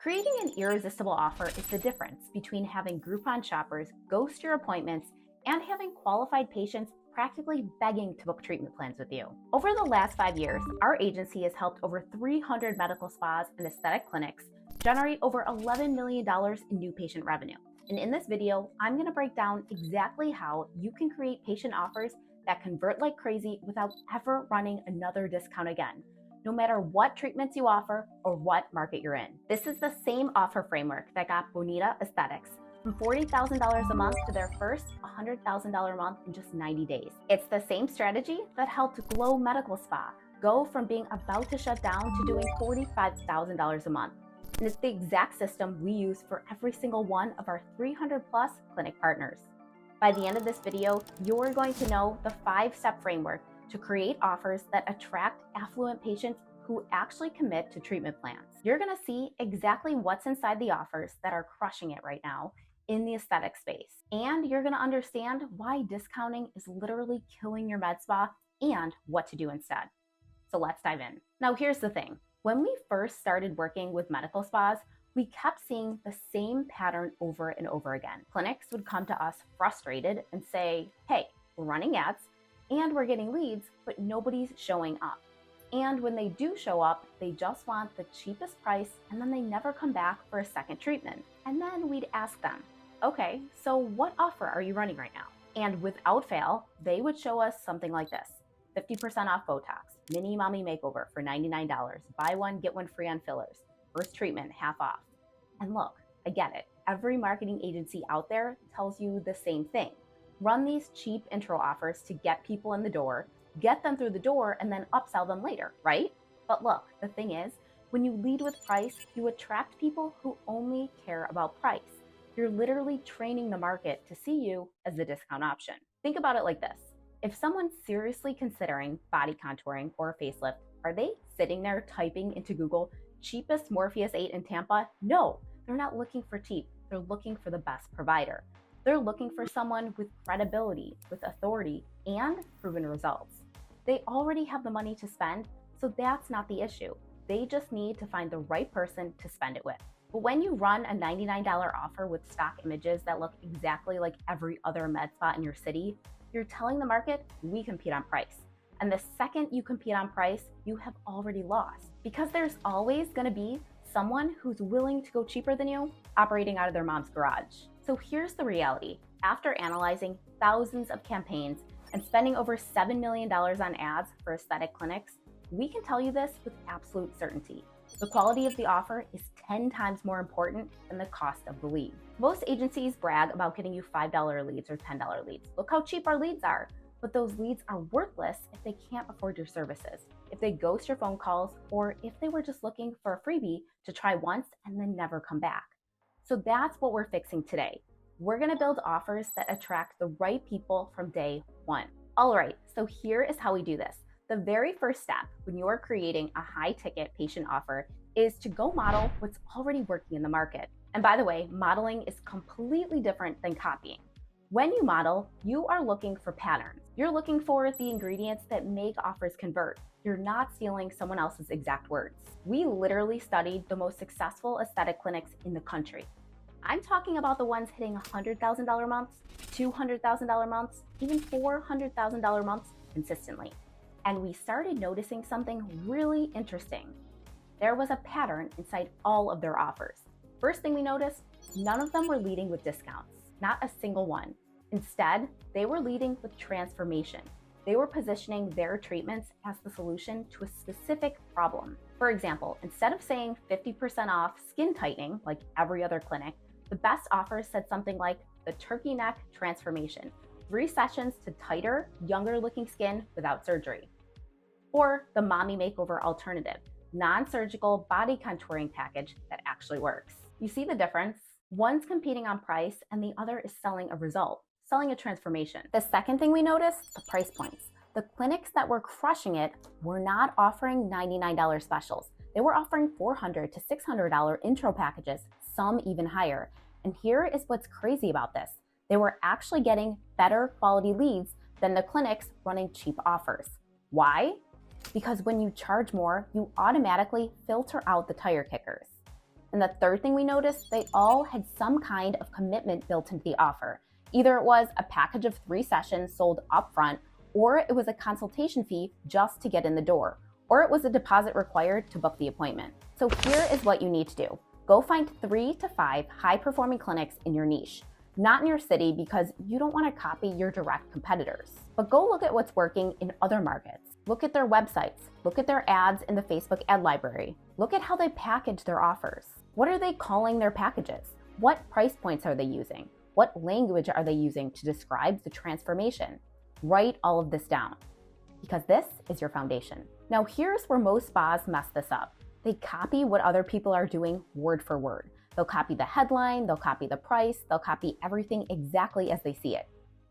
Creating an irresistible offer is the difference between having Groupon shoppers ghost your appointments and having qualified patients practically begging to book treatment plans with you. Over the last 5 years, our agency has helped over 300 medical spas and aesthetic clinics generate over $11 million in new patient revenue. And in this video, I'm going to break down exactly how you can create patient offers that convert like crazy without ever running another discount again, no matter what treatments you offer or what market you're in. This is the same offer framework that got Bonita Aesthetics from $40,000 a month to their first $100,000 a month in just 90 days. It's the same strategy that helped Glow Medical Spa go from being about to shut down to doing $45,000 a month. And it's the exact system we use for every single one of our 300 plus clinic partners. By the end of this video, you're going to know the 5-step framework to create offers that attract affluent patients who actually commit to treatment plans. You're going to see exactly what's inside the offers that are crushing it right now in the aesthetic space. And you're going to understand why discounting is literally killing your med spa and what to do instead. So let's dive in. Now, here's the thing. When we first started working with medical spas, we kept seeing the same pattern over and over again. Clinics would come to us frustrated and say, hey, we're running ads and we're getting leads, but nobody's showing up. And when they do show up, they just want the cheapest price and then they never come back for a second treatment. And then we'd ask them, okay, so what offer are you running right now? And without fail, they would show us something like this: 50% off Botox, mini mommy makeover for $99, buy one, get one free on fillers, first treatment half off. And look, I get it. Every marketing agency out there tells you the same thing. Run these cheap intro offers to get people in the door, get them through the door, and then upsell them later, right? But look, the thing is, when you lead with price, you attract people who only care about price. You're literally training the market to see you as the discount option. Think about it like this. If someone's seriously considering body contouring or a facelift, are they sitting there typing into Google, cheapest Morpheus 8 in Tampa? No, they're not looking for cheap. They're looking for the best provider. They're looking for someone with credibility, with authority, and proven results. They already have the money to spend, so that's not the issue. They just need to find the right person to spend it with. But when you run a $99 offer with stock images that look exactly like every other med spa in your city, you're telling the market, we compete on price. And the second you compete on price, you have already lost. Because there's always going to be someone who's willing to go cheaper than you operating out of their mom's garage. So here's the reality. After analyzing thousands of campaigns and spending over $7 million on ads for aesthetic clinics, we can tell you this with absolute certainty. The quality of the offer is 10 times more important than the cost of the lead. Most agencies brag about getting you $5 leads or $10 leads. Look how cheap our leads are. But those leads are worthless if they can't afford your services, if they ghost your phone calls, or if they were just looking for a freebie to try once and then never come back. So that's what we're fixing today. We're going to build offers that attract the right people from day one. All right, so here is how we do this. The very first step when you're creating a high-ticket patient offer is to go model what's already working in the market. And by the way, modeling is completely different than copying. When you model, you are looking for patterns. You're looking for the ingredients that make offers convert. You're not stealing someone else's exact words. We literally studied the most successful aesthetic clinics in the country. I'm talking about the ones hitting $100,000 months, $200,000 months, even $400,000 months consistently. And we started noticing something really interesting. There was a pattern inside all of their offers. First thing we noticed, none of them were leading with discounts. Not a single one. Instead, they were leading with transformation. They were positioning their treatments as the solution to a specific problem. For example, instead of saying 50% off skin tightening like every other clinic, the best offers said something like the turkey neck transformation, 3 sessions to tighter, younger looking skin without surgery. Or the mommy makeover alternative, non-surgical body contouring package that actually works. You see the difference? One's competing on price and the other is selling a result, selling a transformation. The second thing we noticed, the price points. The clinics that were crushing it were not offering $99 specials. They were offering $400 to $600 intro packages, some even higher. And here is what's crazy about this. They were actually getting better quality leads than the clinics running cheap offers. Why? Because when you charge more, you automatically filter out the tire kickers. And the third thing we noticed, they all had some kind of commitment built into the offer. Either it was a package of 3 sessions sold upfront, or it was a consultation fee just to get in the door, or it was a deposit required to book the appointment. So here is what you need to do. Go find 3 to 5 high-performing clinics in your niche. Not in your city because you don't want to copy your direct competitors. But go look at what's working in other markets. Look at their websites. Look at their ads in the Facebook ad library. Look at how they package their offers. What are they calling their packages? What price points are they using? What language are they using to describe the transformation? Write all of this down because this is your foundation. Now here's where most spas mess this up. They copy what other people are doing word for word. They'll copy the headline, they'll copy the price, they'll copy everything exactly as they see it.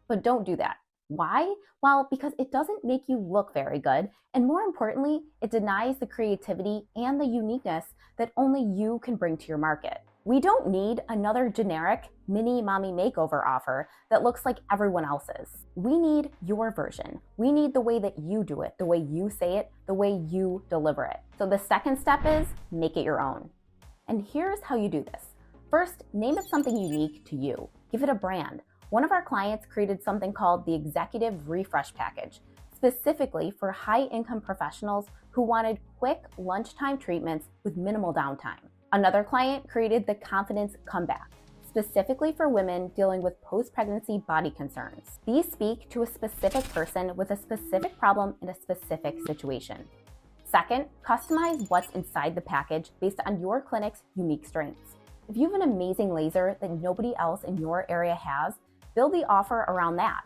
But don't do that. Why? Well, because it doesn't make you look very good, and more importantly, it denies the creativity and the uniqueness that only you can bring to your market. We don't need another generic mini mommy makeover offer that looks like everyone else's. We need your version. We need the way that you do it, the way you say it, the way you deliver it. So the second step is make it your own. And here's how you do this. First, name it something unique to you. Give it a brand. One of our clients created something called the Executive Refresh Package, specifically for high-income professionals who wanted quick lunchtime treatments with minimal downtime. Another client created the Confidence Comeback, specifically for women dealing with post-pregnancy body concerns. These speak to a specific person with a specific problem in a specific situation. Second, customize what's inside the package based on your clinic's unique strengths. If you have an amazing laser that nobody else in your area has, build the offer around that.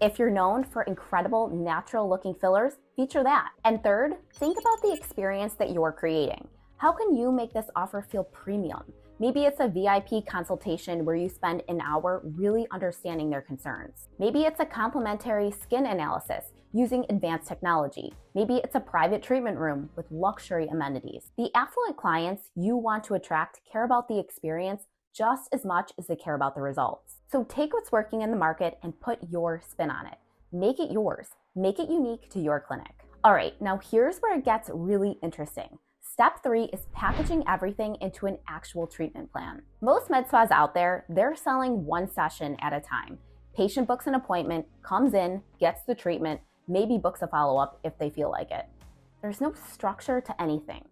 If you're known for incredible natural-looking fillers, feature that. And third, think about the experience that you're creating. How can you make this offer feel premium? Maybe it's a VIP consultation where you spend an hour really understanding their concerns. Maybe it's a complimentary skin analysis using advanced technology. Maybe it's a private treatment room with luxury amenities. The affluent clients you want to attract care about the experience just as much as they care about the results. So take what's working in the market and put your spin on it. Make it yours. Make it unique to your clinic. All right, now here's where it gets really interesting. Step 3 is packaging everything into an actual treatment plan. Most med spas out there, they're selling one session at a time. Patient books an appointment, comes in, gets the treatment, maybe books a follow-up if they feel like it. There's no structure to anything.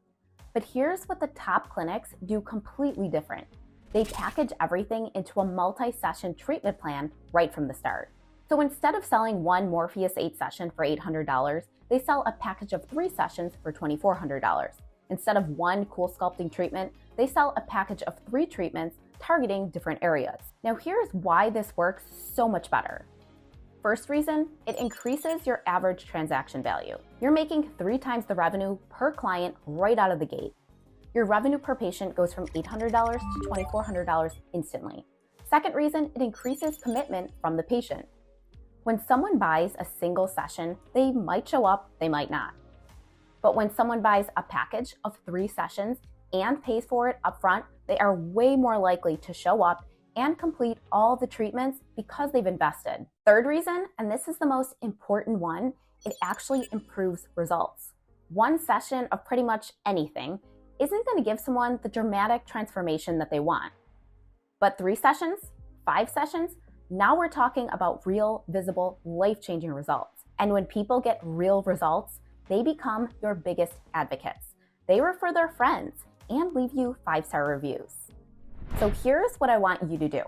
But here's what the top clinics do completely different. They package everything into a multi-session treatment plan right from the start. So instead of selling one Morpheus 8 session for $800, they sell a package of 3 sessions for $2,400. Instead of one cool sculpting treatment, they sell a package of 3 treatments targeting different areas. Now here's why this works so much better. First reason, it increases your average transaction value. You're making 3 times the revenue per client right out of the gate. Your revenue per patient goes from $800 to $2,400 instantly. Second reason, it increases commitment from the patient. When someone buys a single session, they might show up, they might not. But when someone buys a package of 3 sessions and pays for it upfront, they are way more likely to show up and complete all the treatments because they've invested. Third reason, and this is the most important one, it actually improves results. One session of pretty much anything isn't going to give someone the dramatic transformation that they want. But 3 sessions, 5 sessions, now we're talking about real, visible, life-changing results. And when people get real results, they become your biggest advocates. They refer their friends and leave you 5-star reviews. So here's what I want you to do.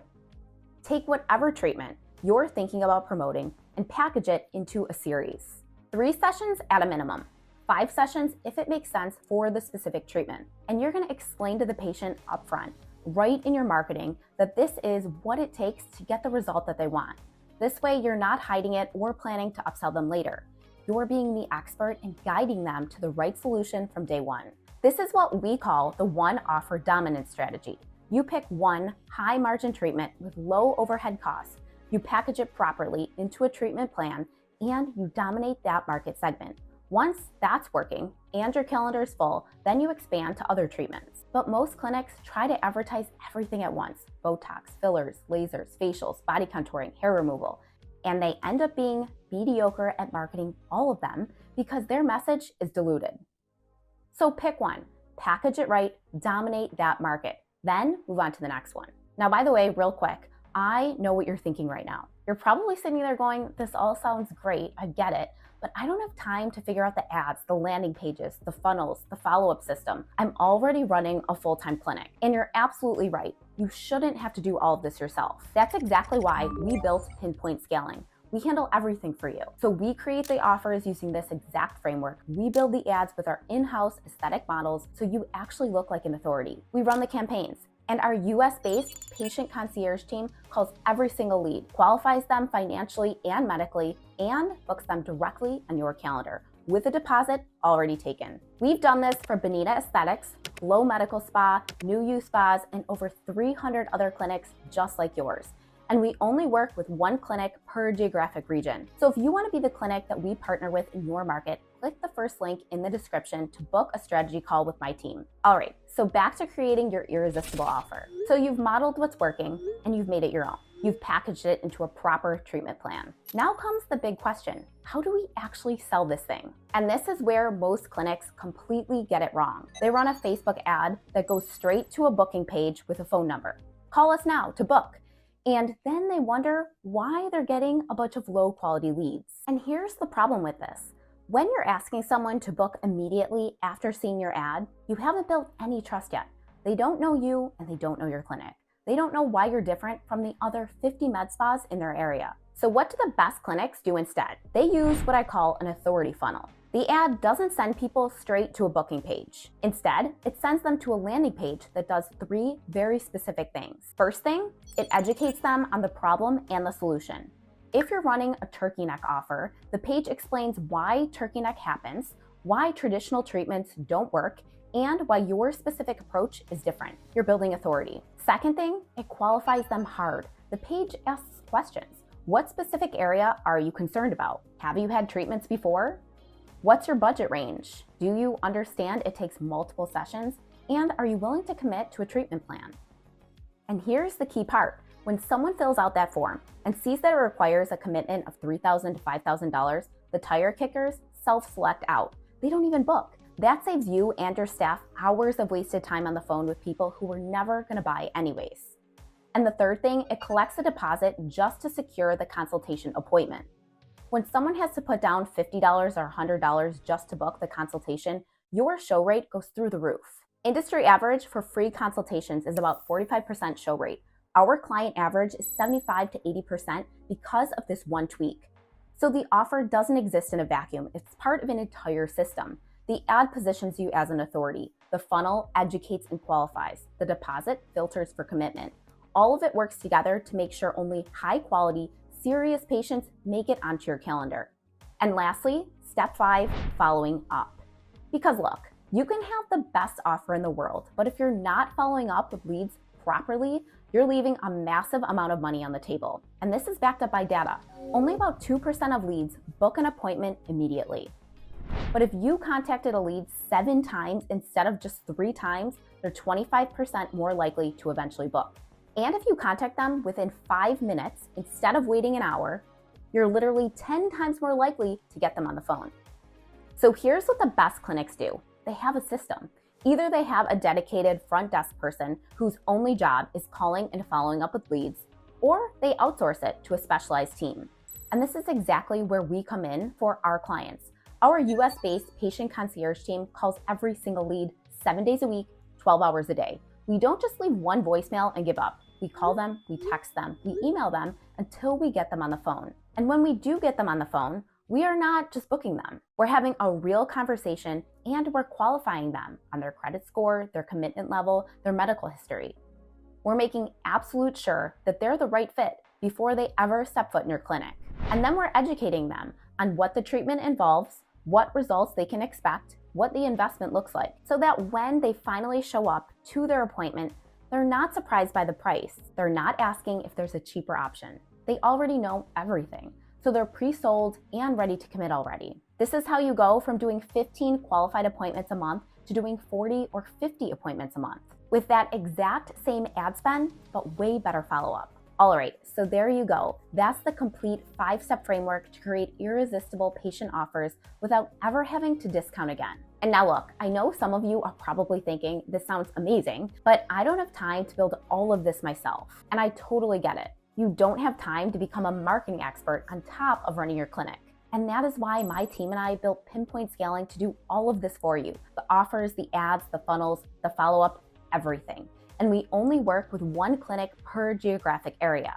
Take whatever treatment you're thinking about promoting and package it into a series. 3 sessions at a minimum. 5 sessions if it makes sense for the specific treatment. And you're going to explain to the patient upfront, right in your marketing, that this is what it takes to get the result that they want. This way, you're not hiding it or planning to upsell them later. You're being the expert and guiding them to the right solution from day one. This is what we call the one offer dominance strategy. You pick one high margin treatment with low overhead costs. You package it properly into a treatment plan and you dominate that market segment. Once that's working and your calendar is full, then you expand to other treatments. But most clinics try to advertise everything at once: Botox, fillers, lasers, facials, body contouring, hair removal. And they end up being mediocre at marketing all of them because their message is diluted. So pick one, package it right, dominate that market, Then move on to the next one. Now, by the way, real quick, I know what you're thinking right now. You're probably sitting there going, this all sounds great, I get it, but I don't have time to figure out the ads, the landing pages, the funnels, the follow-up system. I'm already running a full-time clinic. And you're absolutely right. You shouldn't have to do all of this yourself. That's exactly why we built Pinpoint Scaling. We handle everything for you. So we create the offers using this exact framework. We build the ads with our in-house aesthetic models so you actually look like an authority. We run the campaigns. And our US-based patient concierge team calls every single lead, qualifies them financially and medically, and books them directly on your calendar with a deposit already taken. We've done this for Bonita Aesthetics, Glow Medical Spa, New You Spas, and over 300 other clinics just like yours. And we only work with one clinic per geographic region. So if you want to be the clinic that we partner with in your market, click the first link in the description to book a strategy call with my team. All right, so back to creating your irresistible offer. So you've modeled what's working and you've made it your own. You've packaged it into a proper treatment plan. Now comes the big question. How do we actually sell this thing? And this is where most clinics completely get it wrong. They run a Facebook ad that goes straight to a booking page with a phone number. Call us now to book. And then they wonder why they're getting a bunch of low quality leads. And here's the problem with this. When you're asking someone to book immediately after seeing your ad, you haven't built any trust yet. They don't know you and they don't know your clinic. They don't know why you're different from the other 50 med spas in their area. So what do the best clinics do instead? They use what I call an authority funnel. The ad doesn't send people straight to a booking page. Instead, it sends them to a landing page that does 3 very specific things. First thing, it educates them on the problem and the solution. If you're running a turkey neck offer, the page explains why turkey neck happens, why traditional treatments don't work, and why your specific approach is different. You're building authority. Second thing, it qualifies them hard. The page asks questions. What specific area are you concerned about? Have you had treatments before? What's your budget range? Do you understand it takes multiple sessions? And are you willing to commit to a treatment plan? And here's the key part. When someone fills out that form and sees that it requires a commitment of $3,000 to $5,000, the tire kickers self-select out. They don't even book. That saves you and your staff hours of wasted time on the phone with people who were never going to buy anyways. And the third thing, it collects a deposit just to secure the consultation appointment. When someone has to put down $50 or $100 just to book the consultation, your show rate goes through the roof. Industry average for free consultations is about 45% show rate. Our client average is 75 to 80% because of this one tweak. So the offer doesn't exist in a vacuum. It's part of an entire system. The ad positions you as an authority. The funnel educates and qualifies. The deposit filters for commitment. All of it works together to make sure only high quality, serious patients make it onto your calendar. And lastly, step 5, following up. Because look, you can have the best offer in the world, but if you're not following up with leads properly, you're leaving a massive amount of money on the table. And this is backed up by data. Only about 2% of leads book an appointment immediately. But if you contacted a lead 7 times instead of just 3 times, they're 25% more likely to eventually book. And if you contact them within 5 minutes instead of waiting an hour, you're literally 10 times more likely to get them on the phone. So here's what the best clinics do. They have a system. Either they have a dedicated front desk person whose only job is calling and following up with leads, or they outsource it to a specialized team. And this is exactly where we come in for our clients. Our US-based patient concierge team calls every single lead 7 days a week, 12 hours a day. We don't just leave one voicemail and give up. We call them, we text them, we email them until we get them on the phone. And when we do get them on the phone, we are not just booking them. We're having a real conversation and we're qualifying them on their credit score, their commitment level, their medical history. We're making absolute sure that they're the right fit before they ever step foot in your clinic. And then we're educating them on what the treatment involves, what results they can expect, what the investment looks like, so that when they finally show up to their appointment, they're not surprised by the price. They're not asking if there's a cheaper option. They already know everything. So they're pre-sold and ready to commit already. This is how you go from doing 15 qualified appointments a month to doing 40 or 50 appointments a month with that exact same ad spend, but way better follow-up. All right, so there you go. That's the complete 5-step framework to create irresistible patient offers without ever having to discount again. And now look, I know some of you are probably thinking this sounds amazing, but I don't have time to build all of this myself. And I totally get it. You don't have time to become a marketing expert on top of running your clinic. And that is why my team and I built Pinpoint Scaling to do all of this for you. The offers, the ads, the funnels, the follow-up, everything. And we only work with one clinic per geographic area.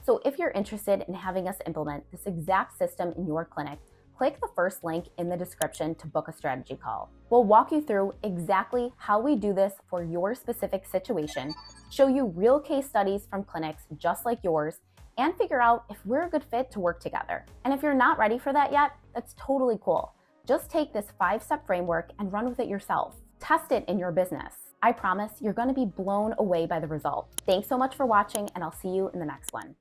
So if you're interested in having us implement this exact system in your clinic, click the first link in the description to book a strategy call. We'll walk you through exactly how we do this for your specific situation, show you real case studies from clinics just like yours, and figure out if we're a good fit to work together. And if you're not ready for that yet, that's totally cool. Just take this 5-step framework and run with it yourself. Test it in your business. I promise you're going to be blown away by the result. Thanks so much for watching, and I'll see you in the next one.